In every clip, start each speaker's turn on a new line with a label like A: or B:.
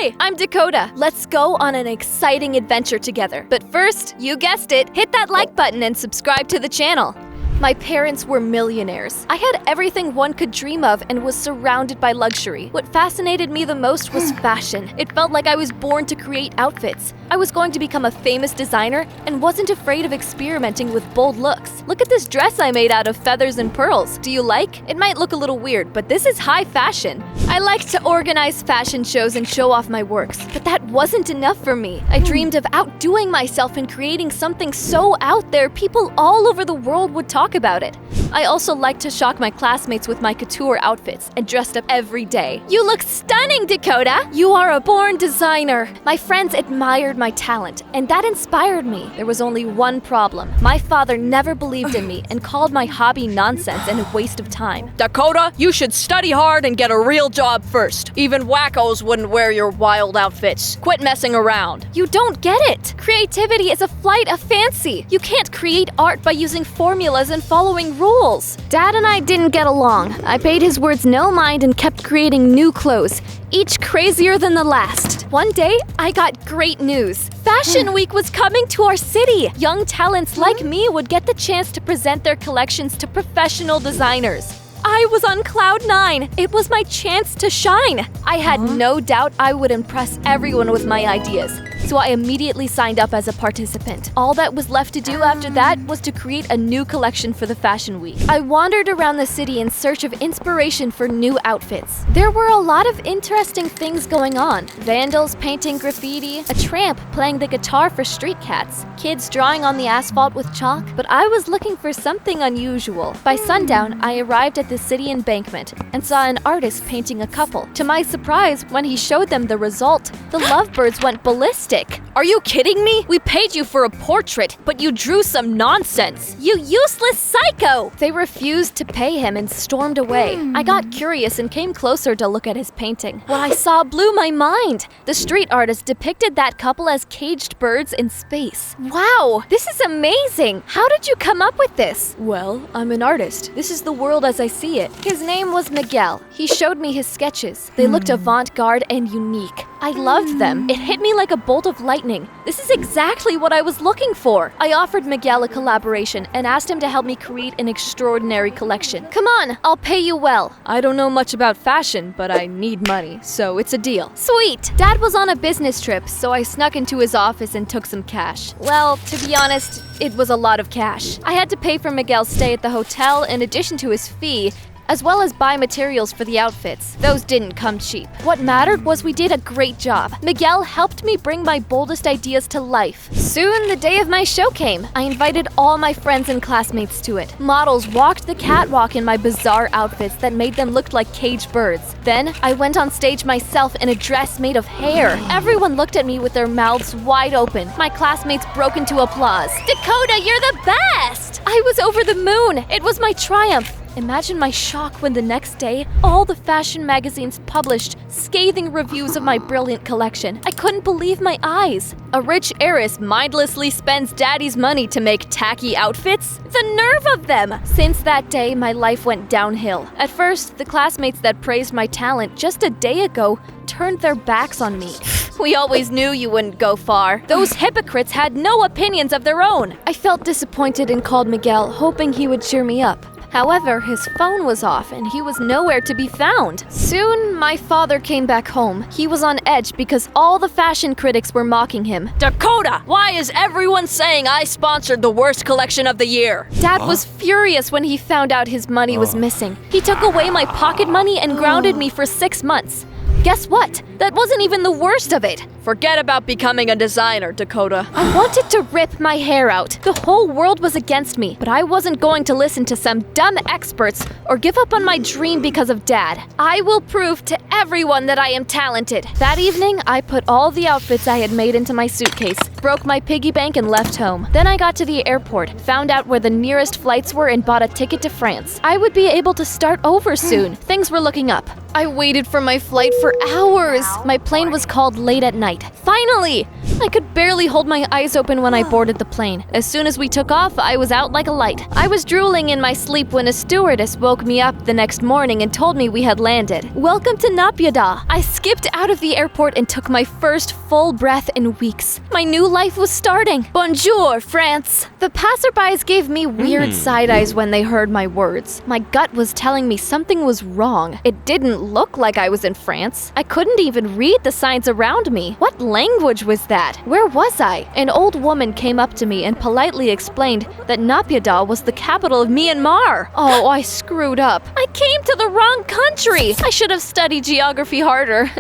A: Hi, I'm Dakota. Let's go on an exciting adventure together. But first, you guessed it, hit that like button and subscribe to the channel. My parents were millionaires. I had everything one could dream of and was surrounded by luxury. What fascinated me the most was fashion. It felt like I was born to create outfits. I was going to become a famous designer and wasn't afraid of experimenting with bold looks. Look at this dress I made out of feathers and pearls. Do you like? It might look a little weird, but this is high fashion. I like to organize fashion shows and show off my works, but that wasn't enough for me. I dreamed of outdoing myself and creating something so out there people all over the world would talk about it. I also liked to shock my classmates with my couture outfits and dressed up every day. You look stunning, Dakota! You are a born designer. My friends admired my talent, and that inspired me. There was only one problem. My father never believed in me and called my hobby nonsense and a waste of time.
B: Dakota, you should study hard and get a real job first. Even wackos wouldn't wear your wild outfits. Quit messing around.
A: You don't get it! Creativity is a flight of fancy. You can't create art by using formulas and following rules. Dad and I didn't get along. I paid his words no mind and kept creating new clothes, each crazier than the last. One day, I got great news. Fashion Week was coming to our city. Young talents like me would get the chance to present their collections to professional designers. I was on cloud 9. It was my chance to shine. I had no doubt I would impress everyone with my ideas, so I immediately signed up as a participant. All that was left to do after that was to create a new collection for the Fashion Week. I wandered around the city in search of inspiration for new outfits. There were a lot of interesting things going on. Vandals painting graffiti, a tramp playing the guitar for street cats, kids drawing on the asphalt with chalk, but I was looking for something unusual. By sundown, I arrived at the city embankment and saw an artist painting a couple. To my surprise, when he showed them the result, the lovebirds went ballistic.
B: Are you kidding me? We paid you for a portrait, but you drew some nonsense.
A: You useless psycho! They refused to pay him and stormed away. I got curious and came closer to look at his painting. What I saw blew my mind. The street artist depicted that couple as caged birds in space. Wow, this is amazing! How did you come up with this?
B: Well, I'm an artist. This is the world as I see it.
A: His name was Miguel. He showed me his sketches. They looked avant-garde and unique. I loved them. It hit me like a bolt of lightning. This is exactly what I was looking for. I offered Miguel a collaboration and asked him to help me create an extraordinary collection. Come on, I'll pay you well.
B: I don't know much about fashion, but I need money, so it's a deal.
A: Sweet! Dad was on a business trip, so I snuck into his office and took some cash. Well, to be honest, it was a lot of cash. I had to pay for Miguel's stay at the hotel in addition to his fee, as well as buy materials for the outfits. Those didn't come cheap. What mattered was we did a great job. Miguel helped me bring my boldest ideas to life. Soon, the day of my show came. I invited all my friends and classmates to it. Models walked the catwalk in my bizarre outfits that made them look like caged birds. Then, I went on stage myself in a dress made of hair. Everyone looked at me with their mouths wide open. My classmates broke into applause. Dakota, you're the best! I was over the moon. It was my triumph. Imagine my shock when the next day, all the fashion magazines published scathing reviews of my brilliant collection. I couldn't believe my eyes.
B: A rich heiress mindlessly spends daddy's money to make tacky outfits?
A: The nerve of them! Since that day, my life went downhill. At first, the classmates that praised my talent just a day ago turned their backs on me.
B: We always knew you wouldn't go far. Those hypocrites had no opinions of their own.
A: I felt disappointed and called Miguel, hoping he would cheer me up. However, his phone was off and he was nowhere to be found. Soon, my father came back home. He was on edge because all the fashion critics were mocking him.
B: Dakota, why is everyone saying I sponsored the worst collection of the year?
A: Dad was furious when he found out his money was missing. He took away my pocket money and grounded me for 6 months. Guess what? That wasn't even the worst of it.
B: Forget about becoming a designer, Dakota.
A: I wanted to rip my hair out. The whole world was against me, but I wasn't going to listen to some dumb experts or give up on my dream because of Dad. I will prove to everyone that I am talented. That evening, I put all the outfits I had made into my suitcase, broke my piggy bank and left home. Then I got to the airport, found out where the nearest flights were and bought a ticket to France. I would be able to start over soon. Things were looking up. I waited for my flight for hours. My plane was called late at night. Finally! I could barely hold my eyes open when I boarded the plane. As soon as we took off, I was out like a light. I was drooling in my sleep when a stewardess woke me up the next morning and told me we had landed. Welcome to Naypyidaw. I skipped out of the airport and took my first full breath in weeks. My new life was starting. Bonjour, France. The passerbys gave me weird side eyes when they heard my words. My gut was telling me something was wrong. It didn't look like I was in France. I couldn't even read the signs around me. What language was that? Where was I? An old woman came up to me and politely explained that Naypyidaw was the capital of Myanmar. Oh, I screwed up. I came to the wrong country. I should have studied geography harder.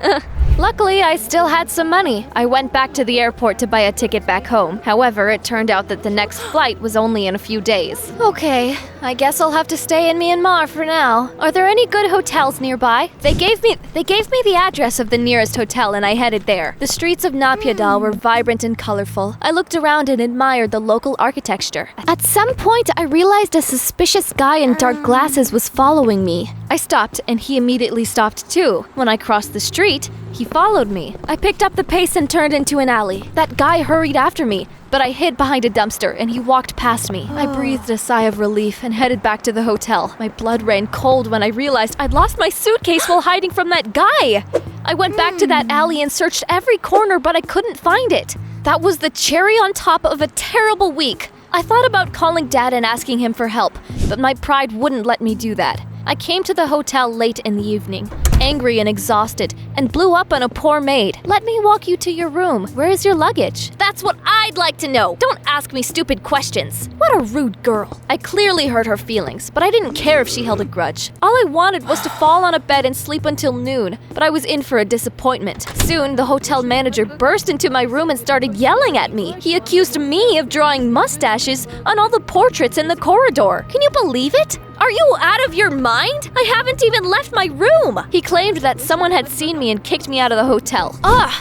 A: Luckily, I still had some money. I went back to the airport to buy a ticket back home. However, it turned out that the next flight was only in a few days. Okay, I guess I'll have to stay in Myanmar for now. Are there any good hotels nearby? They gave me the address of the nearest hotel and I headed there. The streets of Naypyidaw were vibrant and colorful. I looked around and admired the local architecture. At some point, I realized a suspicious guy in dark glasses was following me. I stopped and he immediately stopped too. When I crossed the street, he followed me. I picked up the pace and turned into an alley. That guy hurried after me, but I hid behind a dumpster and he walked past me. I breathed a sigh of relief and headed back to the hotel. My blood ran cold when I realized I'd lost my suitcase while hiding from that guy. I went back to that alley and searched every corner, but I couldn't find it. That was the cherry on top of a terrible week. I thought about calling Dad and asking him for help, but my pride wouldn't let me do that. I came to the hotel late in the evening, angry and exhausted, and blew up on a poor maid. Let me walk you to your room. Where is your luggage? That's what I'd like to know. Don't ask me stupid questions. What a rude girl. I clearly hurt her feelings, but I didn't care if she held a grudge. All I wanted was to fall on a bed and sleep until noon, but I was in for a disappointment. Soon, the hotel manager burst into my room and started yelling at me. He accused me of drawing mustaches on all the portraits in the corridor. Can you believe it? Are you out of your mind? I haven't even left my room! He claimed that someone had seen me and kicked me out of the hotel.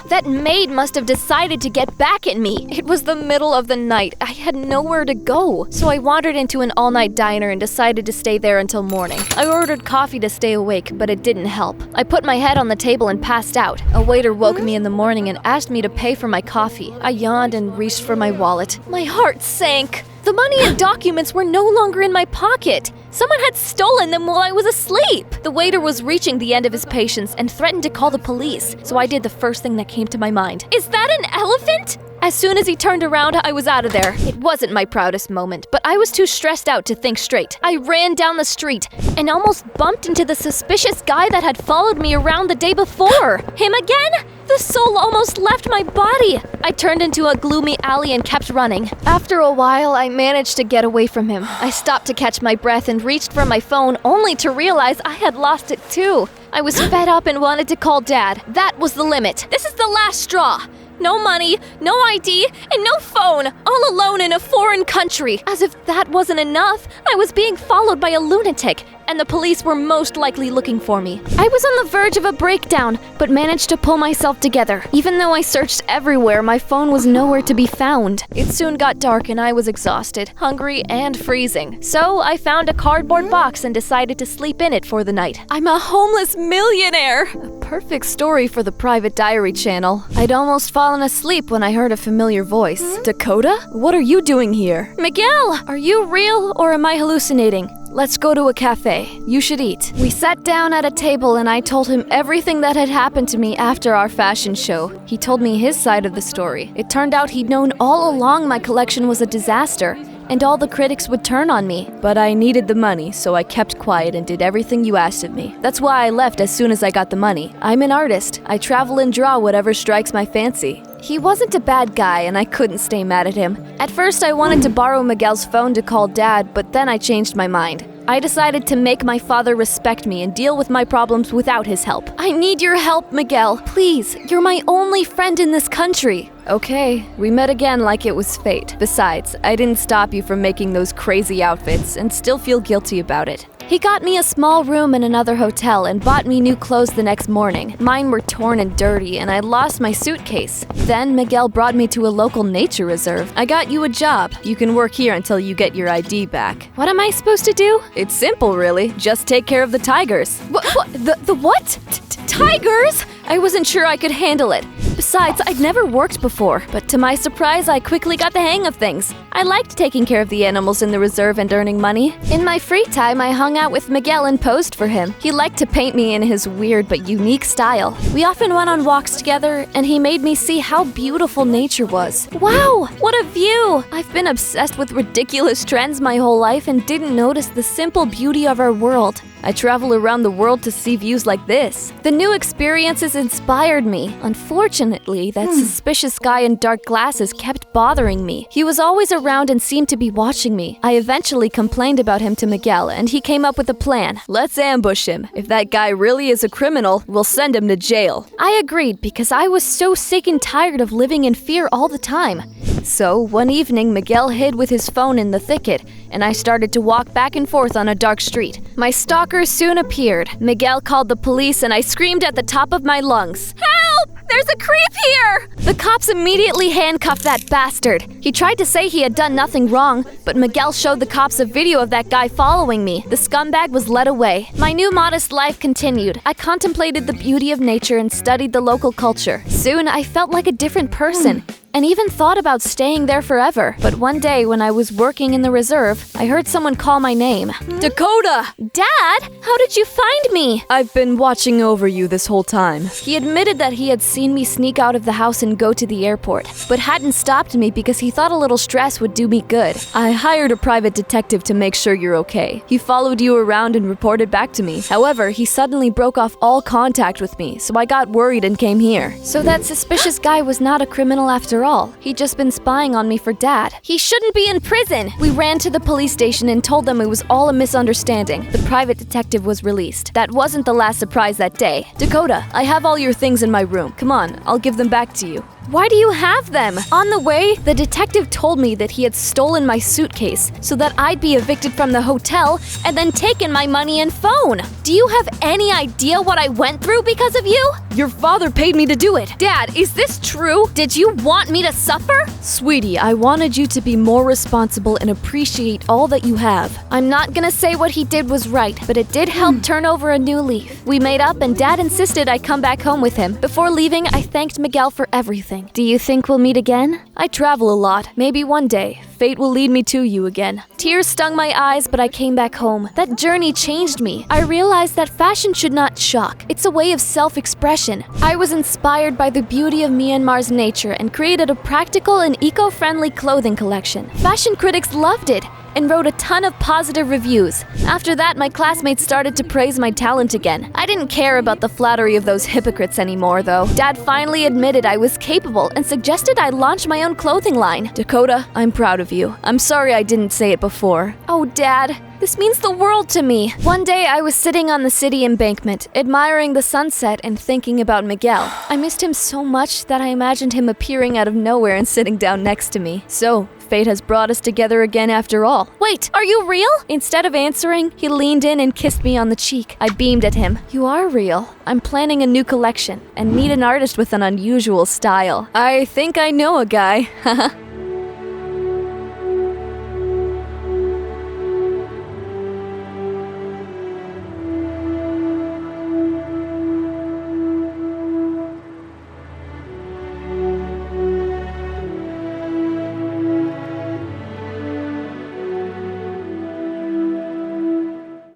A: That maid must have decided to get back at me. It was the middle of the night. I had nowhere to go. So I wandered into an all-night diner and decided to stay there until morning. I ordered coffee to stay awake, but it didn't help. I put my head on the table and passed out. A waiter woke me in the morning and asked me to pay for my coffee. I yawned and reached for my wallet. My heart sank. The money and documents were no longer in my pocket. Someone had stolen them while I was asleep. The waiter was reaching the end of his patience and threatened to call the police, so I did the first thing that came to my mind. Is that an elephant? As soon as he turned around, I was out of there. It wasn't my proudest moment, but I was too stressed out to think straight. I ran down the street and almost bumped into the suspicious guy that had followed me around the day before. Him again? The soul almost left my body. I turned into a gloomy alley and kept running. After a while, I managed to get away from him. I stopped to catch my breath and reached for my phone only to realize I had lost it too. I was fed up and wanted to call Dad. That was the limit. This is the last straw. No money, no ID, and no phone, all alone in a foreign country. As if that wasn't enough, I was being followed by a lunatic, and the police were most likely looking for me. I was on the verge of a breakdown, but managed to pull myself together. Even though I searched everywhere, my phone was nowhere to be found. It soon got dark and I was exhausted, hungry, and freezing. So I found a cardboard box and decided to sleep in it for the night. I'm a homeless millionaire! A perfect story for the private diary channel. I'd almost fallen asleep when I heard a familiar voice. Dakota? What are you doing here? Miguel! Are you real or am I hallucinating? Let's go to a cafe. You should eat. We sat down at a table and I told him everything that had happened to me after our fashion show. He told me his side of the story. It turned out he'd known all along my collection was a disaster, and all the critics would turn on me. But I needed the money, so I kept quiet and did everything you asked of me. That's why I left as soon as I got the money. I'm an artist. I travel and draw whatever strikes my fancy. He wasn't a bad guy, and I couldn't stay mad at him. At first, I wanted to borrow Miguel's phone to call Dad, but then I changed my mind. I decided to make my father respect me and deal with my problems without his help. I need your help, Miguel. Please, you're my only friend in this country. Okay, we met again like it was fate. Besides, I didn't stop you from making those crazy outfits and still feel guilty about it. He got me a small room in another hotel and bought me new clothes the next morning. Mine were torn and dirty, and I lost my suitcase. Then Miguel brought me to a local nature reserve. I got you a job. You can work here until you get your ID back. What am I supposed to do? It's simple, really. Just take care of the tigers. What? The what? Tigers? I wasn't sure I could handle it. Besides, I'd never worked before, but to my surprise, I quickly got the hang of things. I liked taking care of the animals in the reserve and earning money. In my free time, I hung out with Miguel and posed for him. He liked to paint me in his weird but unique style. We often went on walks together, and he made me see how beautiful nature was. Wow, what a view! I've been obsessed with ridiculous trends my whole life and didn't notice the simple beauty of our world. I travel around the world to see views like this. The new experiences inspired me. Unfortunately, that suspicious guy in dark glasses kept bothering me. He was always around and seemed to be watching me. I eventually complained about him to Miguel, and he came up with a plan. Let's ambush him. If that guy really is a criminal, we'll send him to jail. I agreed because I was so sick and tired of living in fear all the time. So, one evening, Miguel hid with his phone in the thicket, and I started to walk back and forth on a dark street. My stalker soon appeared. Miguel called the police, and I screamed at the top of my lungs, "Help! There's a creep here!" The cops immediately handcuffed that bastard. He tried to say he had done nothing wrong, but Miguel showed the cops a video of that guy following me. The scumbag was led away. My new modest life continued. I contemplated the beauty of nature and studied the local culture. Soon, I felt like a different person, and even thought about staying there forever. But one day, when I was working in the reserve, I heard someone call my name. Dakota! Dad, how did you find me? I've been watching over you this whole time. He admitted that he had seen me sneak out of the house and go to the airport, but hadn't stopped me because he thought a little stress would do me good. I hired a private detective to make sure you're okay. He followed you around and reported back to me. However, he suddenly broke off all contact with me, so I got worried and came here. So that suspicious guy was not a criminal after all. He'd just been spying on me for Dad. He shouldn't be in prison! We ran to the police station and told them it was all a misunderstanding. The private detective was released. That wasn't the last surprise that day. Dakota, I have all your things in my room. Come on, I'll give them back to you. Why do you have them? On the way, the detective told me that he had stolen my suitcase so that I'd be evicted from the hotel and then taken my money and phone. Do you have any idea what I went through because of you? Your father paid me to do it. Dad, is this true? Did you want me to suffer? Sweetie, I wanted you to be more responsible and appreciate all that you have. I'm not gonna say what he did was right, but it did help turn over a new leaf. We made up and Dad insisted I come back home with him. Before leaving, I thanked Miguel for everything. Do you think we'll meet again? I travel a lot. Maybe one day, fate will lead me to you again. Tears stung my eyes, but I came back home. That journey changed me. I realized that fashion should not shock. It's a way of self-expression. I was inspired by the beauty of Myanmar's nature and created a practical and eco-friendly clothing collection. Fashion critics loved it and wrote a ton of positive reviews. After that, my classmates started to praise my talent again. I didn't care about the flattery of those hypocrites anymore, though. Dad finally admitted I was capable and suggested I launch my own clothing line. Dakota, I'm proud of you. I'm sorry I didn't say it before. Oh, Dad. This means the world to me. One day I was sitting on the city embankment, admiring the sunset and thinking about Miguel. I missed him so much that I imagined him appearing out of nowhere and sitting down next to me. So, fate has brought us together again after all. Wait, are you real? Instead of answering, he leaned in and kissed me on the cheek. I beamed at him. You are real. I'm planning a new collection and need an artist with an unusual style. I think I know a guy. Haha.